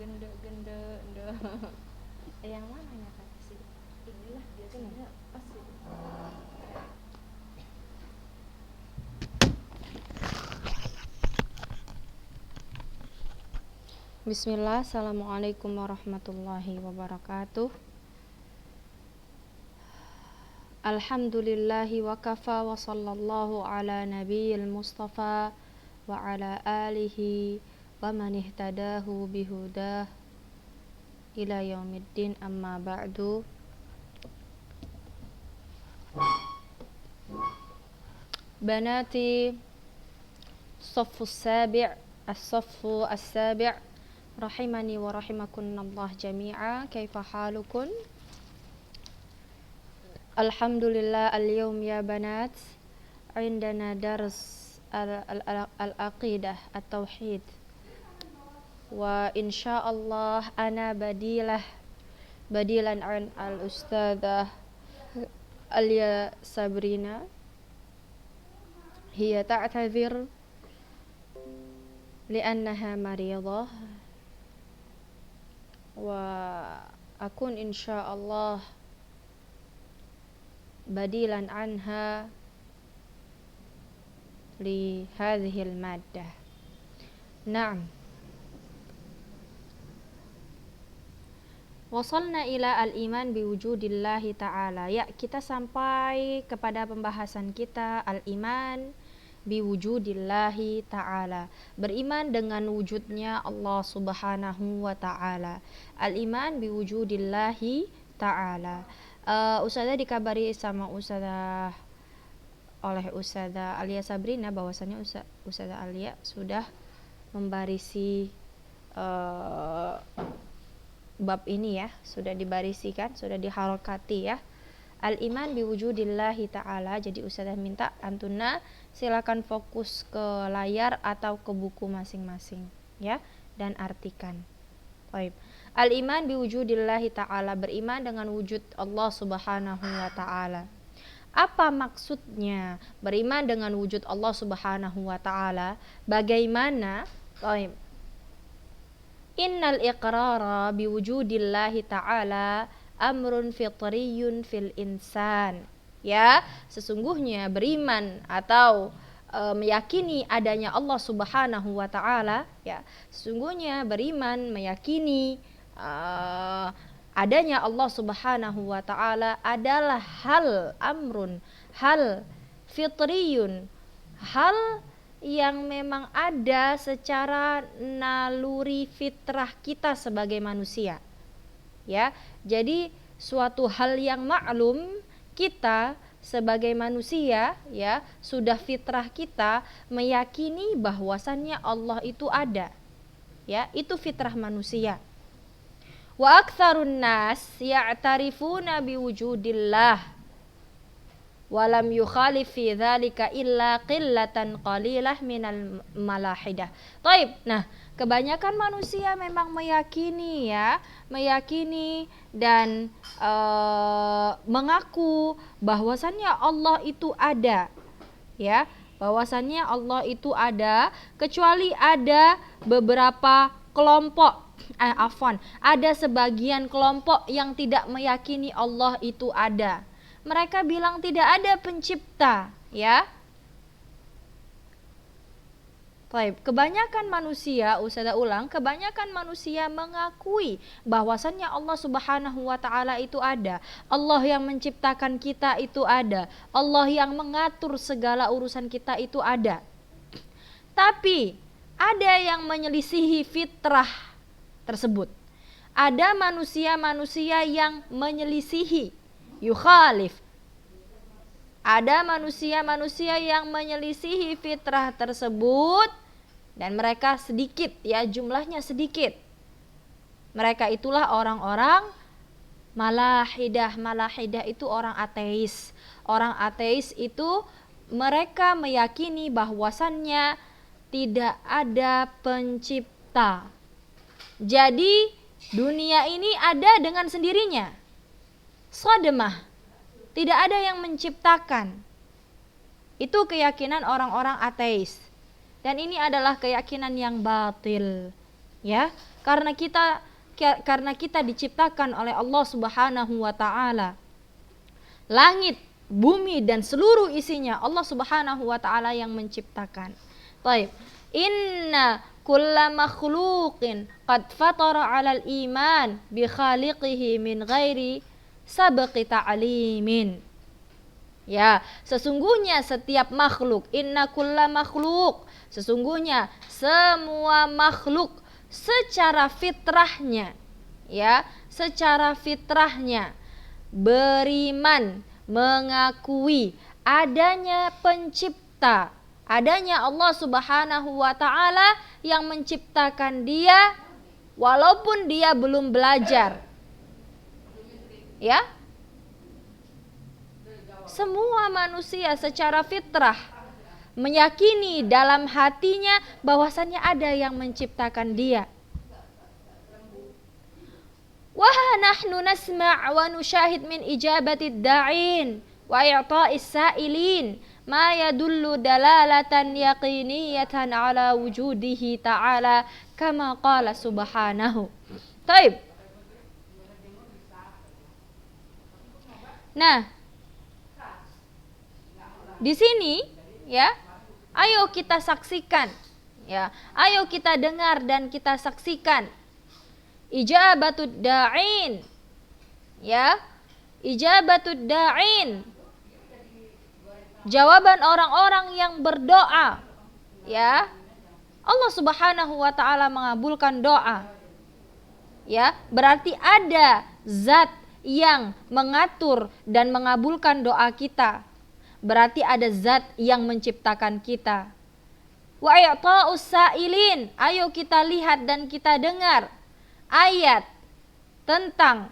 gende yang mananya Kak sih? Inilah biasanya pas itu. Bismillah, assalamualaikum warahmatullahi wabarakatuh. Alhamdulillahi wa kafa wa sallallahu ala nabiyil mustafa wa ala alihi wa man ihtadahu bihudah ila yaumiddin, amma ba'du. Banati as-saffu as-sabi' rahimani wa rahimakunallah jami'a. Kaifa halukun? Alhamdulillah, al-yawm ya banat indana dars al-aqidah at-tauhid, wa insyaallah ana badilan an al-ustadzah Alia Sabrina. Hiya ta'tazir li'annaha maridah, wa akun insyaallah badilan anha li hadhil maddah. Naam. Wasalna ila al-iman biwujudillahi ta'ala. Ya, kita sampai kepada pembahasan kita al-iman biwujudillahi ta'ala. Beriman dengan wujudnya Allah subhanahu wa ta'ala. Al-iman biwujudillahi ta'ala. Ustazah dikabari sama Ustazah Alia Sabrina bahwasannya Ustazah Alia sudah membarisi bab ini ya, sudah dibarisikan, sudah diharokati ya. Al-iman biwujudillahi ta'ala. Jadi Ustazah minta antuna silakan fokus ke layar atau ke buku masing-masing ya, dan artikan. Baik. Al-iman biwujudillahi ta'ala, beriman dengan wujud Allah subhanahu wa ta'ala. Apa maksudnya beriman dengan wujud Allah subhanahu wa ta'ala? Bagaimana? Baik. Innal iqrara biwujudillahi ta'ala amrun fitriyun fil insan. Ya, sesungguhnya beriman atau meyakini adanya Allah subhanahu wa ta'ala, ya, sesungguhnya beriman meyakini adanya Allah subhanahu wa ta'ala adalah hal fitriyun, hal yang memang ada secara naluri fitrah kita sebagai manusia ya. Jadi suatu hal yang maklum, kita sebagai manusia ya, sudah fitrah kita meyakini bahwasannya Allah itu ada ya, itu fitrah manusia. Wa aktsarun nas ya'tarifuna biwujudillah walam yukhalif fi dzalika illa qillatan qalilah minal malahidah. Taib. Nah, kebanyakan manusia memang meyakini dan mengaku bahwasannya Allah itu ada ya, bahwasannya Allah itu ada, kecuali ada beberapa kelompok ada sebagian kelompok yang tidak meyakini Allah itu ada. Mereka bilang tidak ada pencipta ya. Baik, kebanyakan manusia, Ustazah ulang, kebanyakan manusia mengakui bahwasannya Allah subhanahu wa ta'ala itu ada. Allah yang menciptakan kita itu ada. Allah yang mengatur segala urusan kita itu ada. Tapi ada yang menyelisihi fitrah tersebut. Ada manusia-manusia yang menyelisihi, yukhalif. Ada manusia-manusia yang menyelisihi fitrah tersebut, dan mereka sedikit ya, jumlahnya sedikit. Mereka itulah orang-orang malahidah. Malahidah itu orang ateis. Orang ateis itu mereka meyakini bahwasannya tidak ada pencipta. Jadi dunia ini ada dengan sendirinya. Sodemah, tidak ada yang menciptakan. Itu keyakinan orang-orang ateis. Dan ini adalah keyakinan yang batil. Ya, karena kita diciptakan oleh Allah Subhanahu wa taala. Langit, bumi dan seluruh isinya Allah Subhanahu wa taala yang menciptakan. Baik. Inna kulla makhluqin qad fatara 'alal iman bi khaliqihi min ghairi sabqi ta'limin. Ya, sesungguhnya setiap makhluk, inna kulla makhluk, sesungguhnya semua makhluk secara fitrahnya, ya, secara fitrahnya beriman, mengakui adanya pencipta, adanya Allah Subhanahu wa taala yang menciptakan dia walaupun dia belum belajar. Ya? Semua manusia secara fitrah meyakini dalam hatinya bahwasannya ada yang menciptakan dia. Wa nahnu nasma' wa nusyahid min ijabati da'in wa i'ta'is sa'ilin ma yadullu dalalatan yaqiniyatan ala wujudihi ta'ala kama qala subhanahu. Baik. Nah, di sini ya, ayo kita saksikan, ya, ayo kita dengar dan kita saksikan ijabatud da'in, ya, ijabatud da'in, jawaban orang-orang yang berdoa, ya. Allah Subhanahu wa taala mengabulkan doa, ya, berarti ada zat yang mengatur dan mengabulkan doa kita, berarti ada zat yang menciptakan kita. Wa i'ta'us sa'ilin, ayo kita lihat dan kita dengar ayat tentang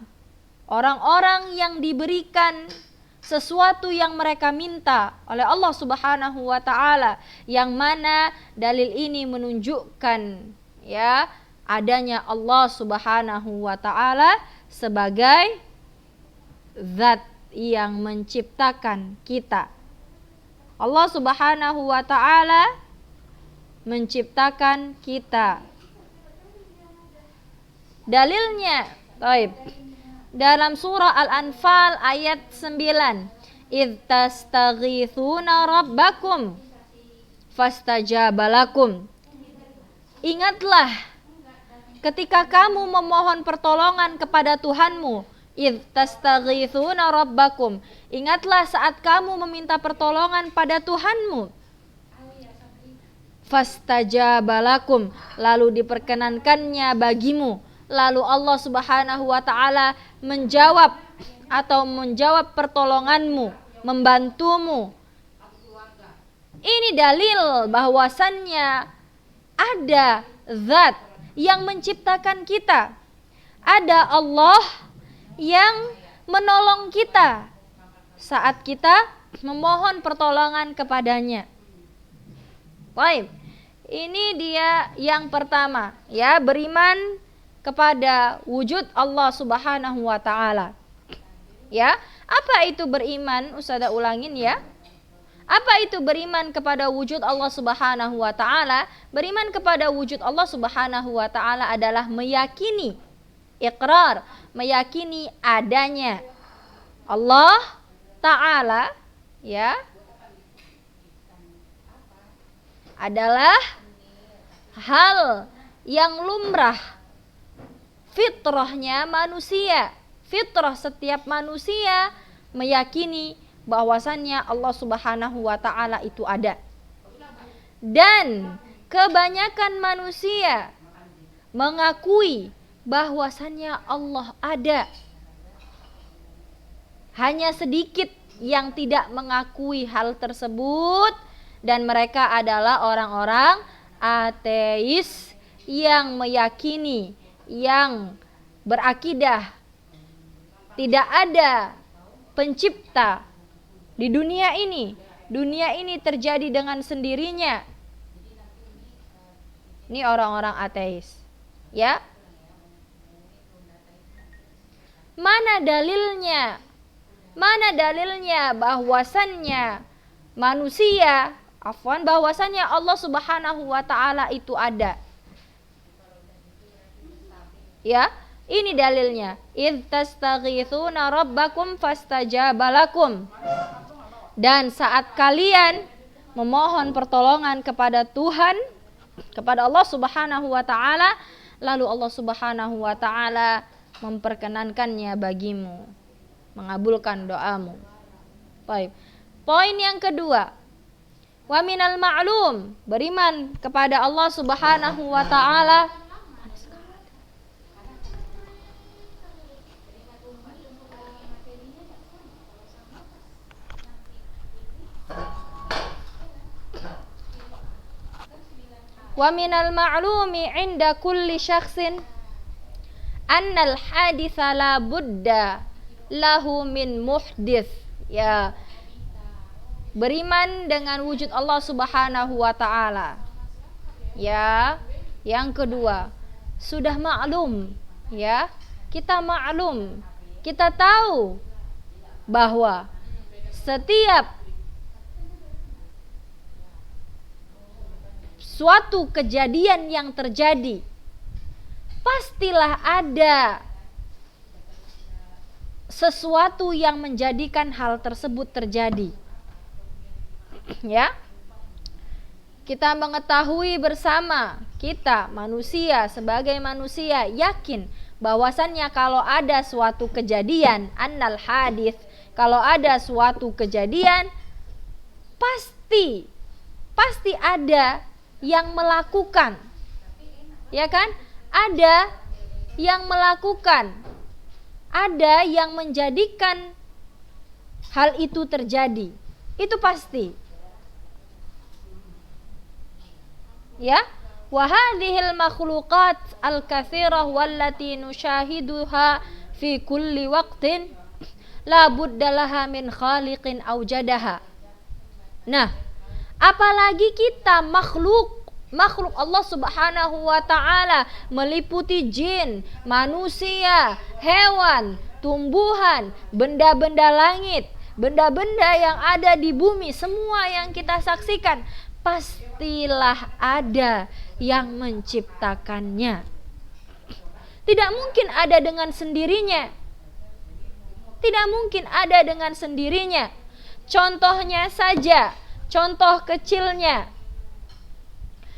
orang-orang yang diberikan sesuatu yang mereka minta oleh Allah Subhanahu wa taala, yang mana dalil ini menunjukkan, ya, adanya Allah Subhanahu wa taala sebagai zat yang menciptakan kita. Allah Subhanahu wa taala menciptakan kita. Dalilnya, baik, dalam surah Al-Anfal ayat 9, idz tastaghitsuna rabbakum fastajaba lakum. Ingatlah ketika kamu memohon pertolongan kepada Tuhanmu, idz tastaghitsuna rabbakum, ingatlah saat kamu meminta pertolongan pada Tuhanmu, fastajaba lakum, lalu diperkenankannya bagimu. Lalu Allah Subhanahu wa taala menjawab pertolonganmu, membantumu. Ini dalil bahwasannya ada zat yang menciptakan kita. Ada Allah yang menolong kita saat kita memohon pertolongan kepadanya. Baik. Ini dia yang pertama, ya, beriman kepada wujud Allah Subhanahu wa taala. Ya, apa itu beriman? Ustazah ulangin ya. Apa itu beriman kepada wujud Allah Subhanahu wa taala? Beriman kepada wujud Allah Subhanahu wa taala adalah meyakini, iqrar, meyakini adanya Allah taala, ya, adalah hal yang lumrah, fitrahnya manusia. Fitrah setiap manusia meyakini bahwasannya Allah Subhanahu wa taala itu ada. Dan kebanyakan manusia mengakui bahwasannya Allah ada. Hanya sedikit yang tidak mengakui hal tersebut, dan mereka adalah orang-orang ateis yang meyakini, yang berakidah tidak ada pencipta di dunia ini. Dunia ini terjadi dengan sendirinya. Ini orang-orang ateis, ya. Mana dalilnya? Mana dalilnya bahwasannya manusia, bahwasannya Allah Subhanahu wa taala itu ada? Ya, ini dalilnya. Idz tastaghitsuna rabbakum fastajaba lakum. Dan saat kalian memohon pertolongan kepada Tuhan, kepada Allah Subhanahu wa taala, lalu Allah Subhanahu wa taala memperkenankannya bagimu, mengabulkan doamu. Baik. Poin yang kedua, wa minal ma'lum, beriman kepada Allah Subhanahu wa taala wa minal ma'lumi 'inda kulli syakhsin annal haditha la budda lahu min muhdits. Ya, beriman dengan wujud Allah Subhanahu wa taala. Ya, yang kedua, sudah maklum, ya. Kita maklum, kita tahu bahwa setiap suatu kejadian yang terjadi pastilah ada sesuatu yang menjadikan hal tersebut terjadi. Ya, kita mengetahui bersama, kita manusia sebagai manusia yakin bahwasannya kalau ada suatu kejadian, annal hadits, kalau ada suatu kejadian pasti ada yang melakukan, ya kan? Ada yang melakukan, ada yang menjadikan hal itu terjadi, itu pasti. Ya, wa hadhil makhluqat al-katsirah wallati nushahiduha fi kulli waqtin la budda laha min khaliqin awjadaha. Nah, apalagi kita makhluk Allah Subhanahu wa taala, meliputi jin, manusia, hewan, tumbuhan, benda-benda langit, benda-benda yang ada di bumi, semua yang kita saksikan, pastilah ada yang menciptakannya. Tidak mungkin ada dengan sendirinya. Tidak mungkin ada dengan sendirinya. Contohnya saja, contoh kecilnya.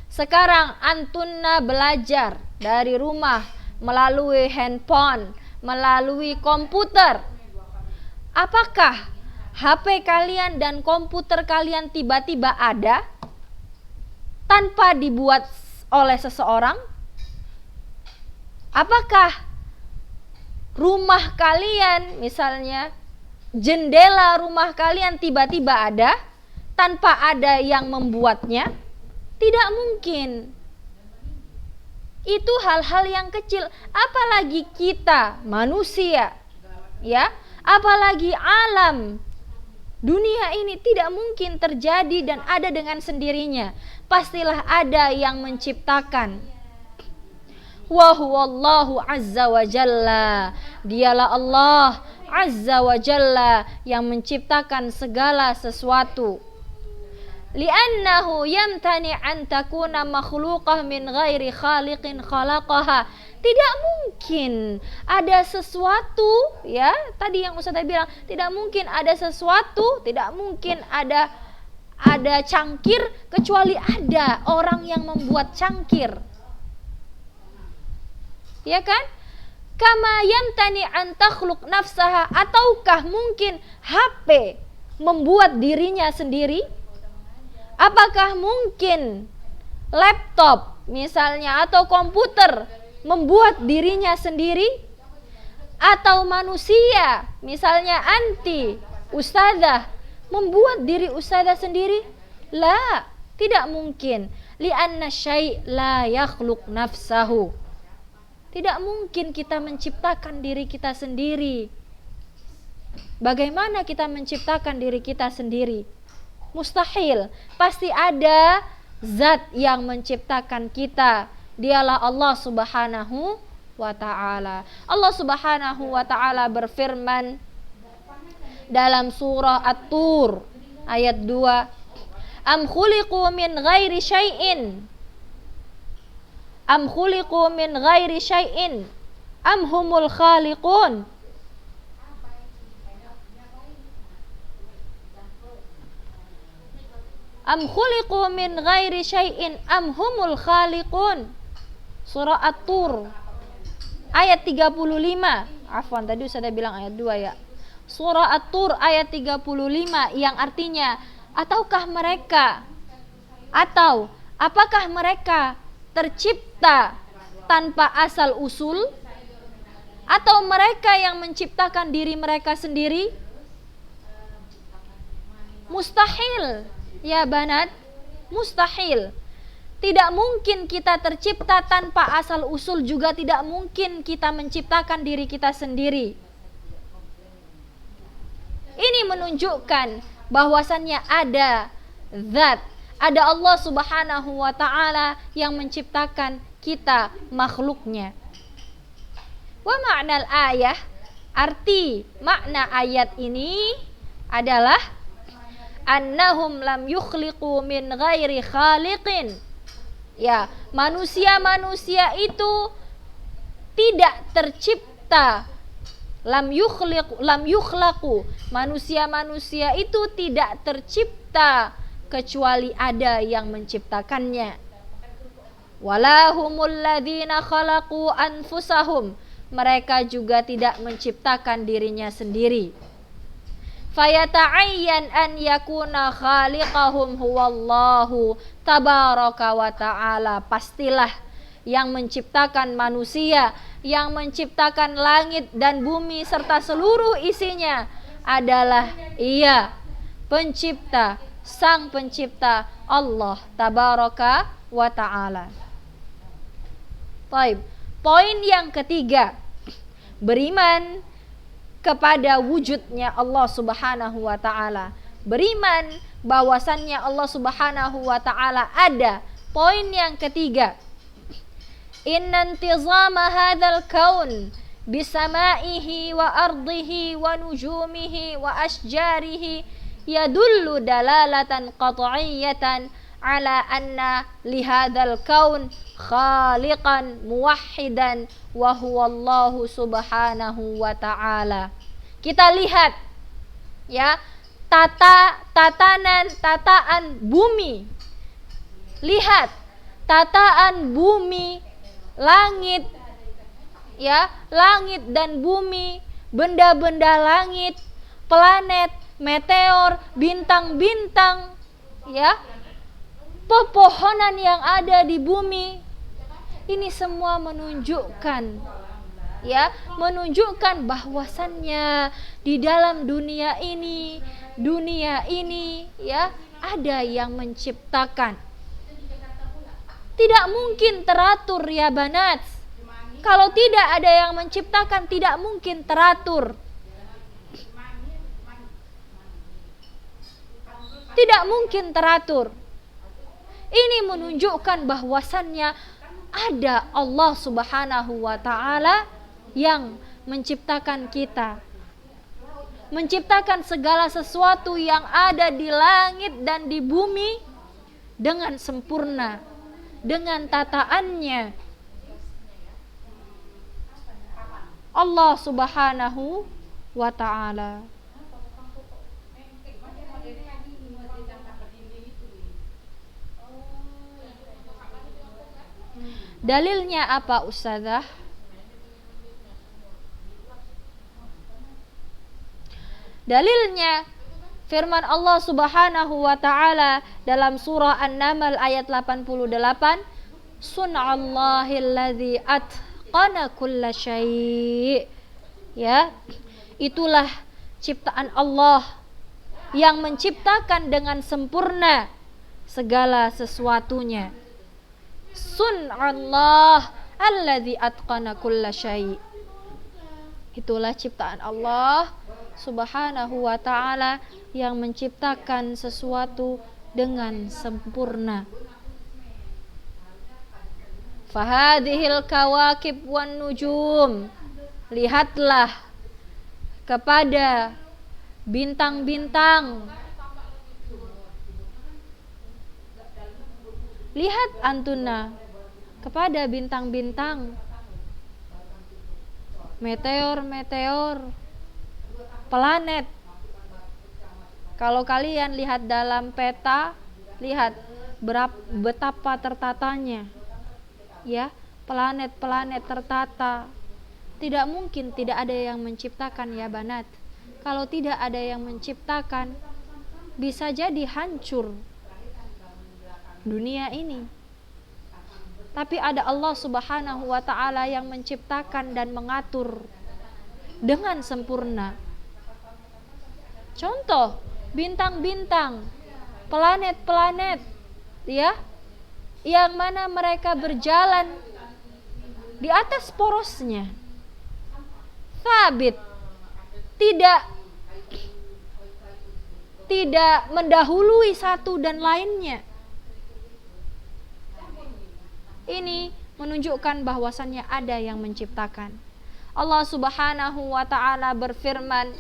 Sekarang antunna belajar dari rumah melalui handphone, melalui komputer. Apakah HP kalian dan komputer kalian tiba-tiba ada tanpa dibuat oleh seseorang? Apakah rumah kalian, misalnya jendela rumah kalian tiba-tiba ada tanpa ada yang membuatnya? Tidak mungkin. Itu hal-hal yang kecil, apalagi kita manusia, ya, apalagi alam dunia ini tidak mungkin terjadi dan ada dengan sendirinya. Pastilah ada yang menciptakan. Wa huwallahu azza wa jalla, dialah Allah azza wa jalla yang menciptakan segala sesuatu. Li'annahu yamtani an takuna makhluqah min ghairi khaliqin khalaqaha. Tidak mungkin ada sesuatu, ya, tadi yang Ustazah bilang, tidak mungkin ada sesuatu, tidak mungkin ada cangkir kecuali ada orang yang membuat cangkir. Ya kan? Kama yamtani an takhluq nafsaha, ataukah mungkin HP membuat dirinya sendiri? Apakah mungkin laptop misalnya atau komputer membuat dirinya sendiri? Atau manusia misalnya anti ustazah membuat diri ustazah sendiri? La, tidak mungkin. Li'anna syai' la yakhluq nafsahu. Tidak mungkin kita menciptakan diri kita sendiri. Bagaimana kita menciptakan diri kita sendiri? Mustahil. Pasti ada zat yang menciptakan kita. Dialah Allah Subhanahu wa ta'ala. Allah Subhanahu wa ta'ala berfirman dalam surah At-Tur ayat 2, Am khuliqu min ghairi syai'in. Am khuliqu min ghairi syai'in. am humul khaliqun. Am khuliqu min ghairi syai'in am humul khaliqun. Surah At-Tur ayat 35. Afwan, tadi Ustazah bilang ayat 2 ya. Surah At-Tur ayat 35 yang artinya apakah mereka tercipta tanpa asal usul, atau mereka yang menciptakan diri mereka sendiri? Mustahil ya banat, mustahil. Tidak mungkin kita tercipta tanpa asal usul, juga tidak mungkin kita menciptakan diri kita sendiri. Ini menunjukkan bahwasannya ada zat, ada Allah Subhanahu wa ta'ala yang menciptakan kita, makhluknya. Wa ma'nal ayah, arti makna ayat ini adalah annahum lam yukhliqu min ghairi khaliqin. Ya, manusia-manusia itu tidak tercipta. Lam yukhlaqu, manusia-manusia itu tidak tercipta kecuali ada yang menciptakannya. Walahumul ladzina khalaqu anfusahum, mereka juga tidak menciptakan dirinya sendiri. Fayata'ayyan an yakuna khaliqahum huwallahu tabaraka wa ta'ala. Pastilah yang menciptakan manusia, yang menciptakan langit dan bumi serta seluruh isinya adalah Ia, pencipta, sang pencipta, Allah tabaraka wa ta'ala. Baik, poin yang ketiga, beriman kepada wujudnya Allah Subhanahu wa ta'ala. Beriman bahwasannya Allah Subhanahu wa ta'ala ada. Poin yang ketiga, inna intizama hadzal kaun bisamaihi wa ardihi wa nujumihi wa asjarihi yadullu dalalatan qat'iyatan ala anna lihadzal kaun khaliqan muwahhidan wa huwa Allah Subhanahu wa ta'ala. Kita lihat ya, tataan bumi. Lihat tataan bumi, langit ya, langit dan bumi, benda-benda langit, planet, meteor, bintang-bintang ya, pepohonan yang ada di bumi. Ini semua menunjukkan ya, menunjukkan bahwasannya di dalam dunia ini ya, ada yang menciptakan. Tidak mungkin teratur ya banat. Kalau tidak ada yang menciptakan, tidak mungkin teratur. Tidak mungkin teratur. Ini menunjukkan bahwasannya ada Allah Subhanahu wa ta'ala yang menciptakan kita, menciptakan segala sesuatu yang ada di langit dan di bumi dengan sempurna, dengan tataannya. Allah Subhanahu wa ta'ala. Dalilnya apa Ustazah? Dalilnya firman Allah Subhanahu wa ta'ala dalam surah An-Naml ayat 88, Sun'allahilladzi atqana kulla syai'. Ya, itulah ciptaan Allah yang menciptakan dengan sempurna segala sesuatunya. Sun'allah alladzi atqana kulla syai'. Itulah ciptaan Allah Subhanahu wa ta'ala yang menciptakan sesuatu dengan sempurna. Fahadhil kawakib wan nujum, lihatlah kepada bintang-bintang. Lihat antuna kepada bintang-bintang. meteor, planet. Kalau kalian lihat dalam peta, lihat betapa tertatanya, ya, planet-planet tertata. Tidak mungkin tidak ada yang menciptakan, ya banat. Kalau tidak ada yang menciptakan, bisa jadi hancur dunia ini. Tapi ada Allah Subhanahu wa ta'ala yang menciptakan dan mengatur dengan sempurna. Contoh, bintang-bintang, planet-planet, ya, yang mana mereka berjalan di atas porosnya, sabit, tidak mendahului satu dan lainnya. Ini menunjukkan bahwasannya ada yang menciptakan. Allah Subhanahu wa ta'ala berfirman,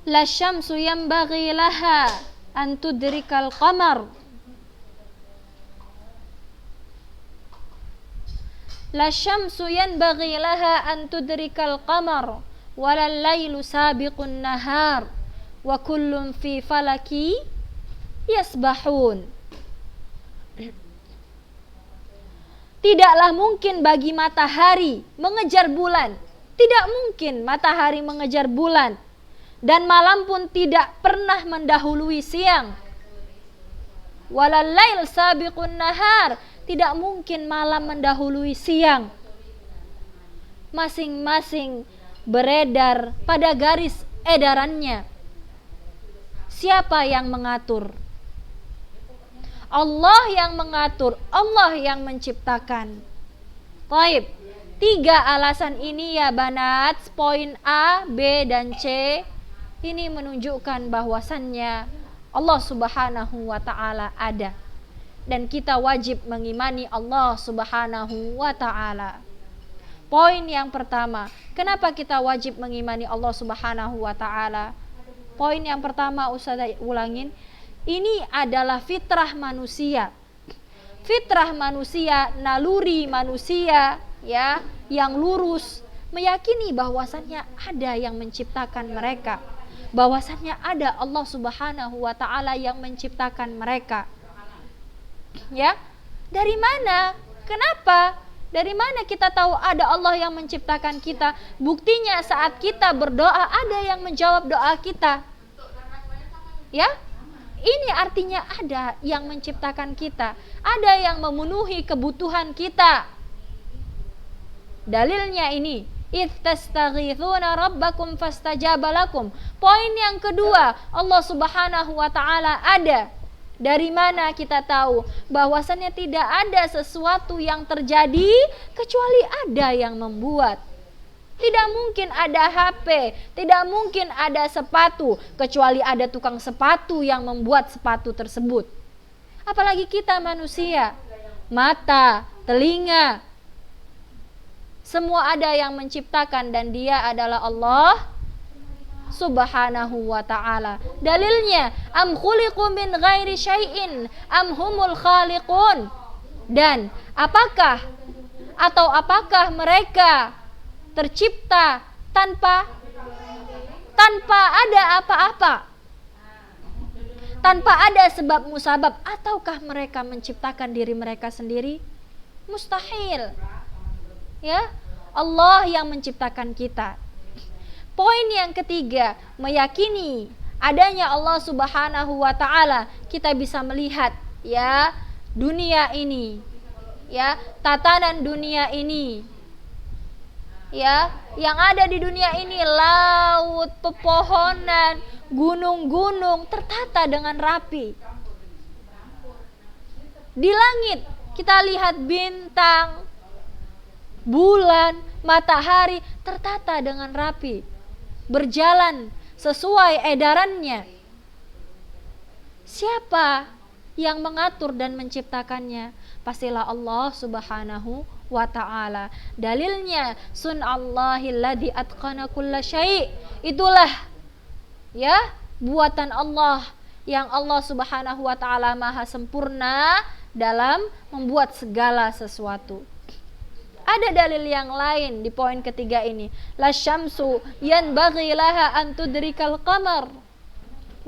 La syamsu yanbaghi laha an tudrikal qamar. La syamsu yanbaghi laha an tudrikal qamar walal lailu sabiqun nahar wa kullun fi falaki yasbahun. Tidaklah mungkin bagi matahari mengejar bulan. Tidak mungkin matahari mengejar bulan. Dan malam pun tidak pernah mendahului siang. Walal lail sabiqun nahar. Tidak mungkin malam mendahului siang. Masing-masing beredar pada garis edarannya. Siapa yang mengatur? Allah yang mengatur, Allah yang menciptakan. Baik, 3 alasan ini ya banat, poin A, B, dan C, ini menunjukkan bahwasannya Allah Subhanahu wa ta'ala ada. Dan kita wajib mengimani Allah Subhanahu wa ta'ala. Poin yang pertama, kenapa kita wajib mengimani Allah Subhanahu wa ta'ala? Poin yang pertama, Ustazah ulangin, ini adalah fitrah manusia. Fitrah manusia, naluri manusia, ya, yang lurus, meyakini bahwasannya ada yang menciptakan mereka. Bahwasannya ada Allah Subhanahu wa ta'ala yang menciptakan mereka. Ya, dari mana? Kenapa? Dari mana kita tahu ada Allah yang menciptakan kita? Buktinya saat kita berdoa ada yang menjawab doa kita. Ya, ini artinya ada yang menciptakan kita, ada yang memenuhi kebutuhan kita. Dalilnya ini, istastaghithuna rabbakum fastajaba lakum. Poin yang kedua, Allah Subhanahu wa ta'ala ada. Dari mana kita tahu bahwasannya tidak ada sesuatu yang terjadi kecuali ada yang membuat. Tidak mungkin ada HP, tidak mungkin ada sepatu, kecuali ada tukang sepatu yang membuat sepatu tersebut. Apalagi kita manusia, mata, telinga, semua ada yang menciptakan dan dia adalah Allah Subhanahu wa ta'ala. Dalilnya, am khuliqu min ghairi syai'in am humul khaliqun. Dan apakah mereka tercipta tanpa ada apa-apa, tanpa ada sebab musabab, ataukah mereka menciptakan diri mereka sendiri? Mustahil. Ya, Allah yang menciptakan kita. Poin yang ketiga, meyakini adanya Allah Subhanahu wa ta'ala. Kita bisa melihat, ya, dunia ini, ya, tatanan dunia ini, ya, yang ada di dunia ini, laut, pepohonan, gunung-gunung tertata dengan rapi. Di langit kita lihat bintang, bulan, matahari tertata dengan rapi, berjalan sesuai edarannya. Siapa yang mengatur dan menciptakannya? Pastilah Allah Subhanahu wa ta'ala. Dalilnya, sun'allahil ladzi atqana kulla syai'. Itulah, ya, buatan Allah yang Allah Subhanahu wa ta'ala maha sempurna dalam membuat segala sesuatu. Ada dalil yang lain di poin ketiga ini. La syamsu yanbaghi laha an tudrikal qamar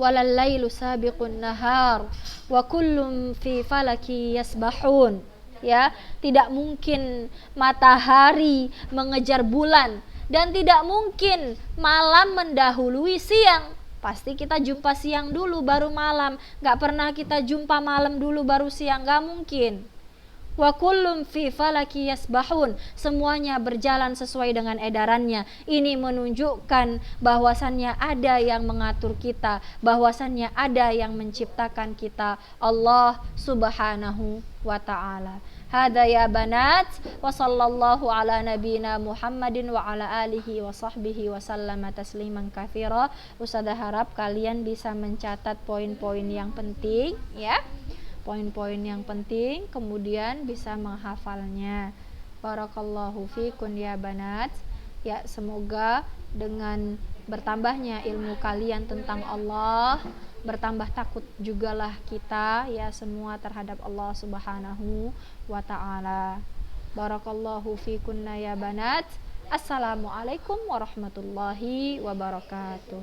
walal lailu sabiqun nahar wa kullum fi falaki yasbahun. Ya, tidak mungkin matahari mengejar bulan dan tidak mungkin malam mendahului siang. Pasti kita jumpa siang dulu baru malam. Gak pernah kita jumpa malam dulu baru siang, gak mungkin. Wa kullum fi falaki yasbahun, semuanya berjalan sesuai dengan edarannya. Ini menunjukkan bahwasannya ada yang mengatur kita, bahwasannya ada yang menciptakan kita, Allah Subhanahu wa ta'ala. Hada ya banat, wa sallallahu ala nabina Muhammadin wa ala alihi wa sahbihi wa sallama tasliman katsira. Ustazah harap kalian bisa mencatat poin-poin yang penting ya. Poin-poin yang penting, kemudian bisa menghafalnya. Barakallahu fikun ya banat. Ya, semoga dengan bertambahnya ilmu kalian tentang Allah, bertambah takut jugalah kita ya semua terhadap Allah Subhanahu wa ta'ala. Barakallahu fikunna ya banat. Assalamualaikum warahmatullahi wabarakatuh.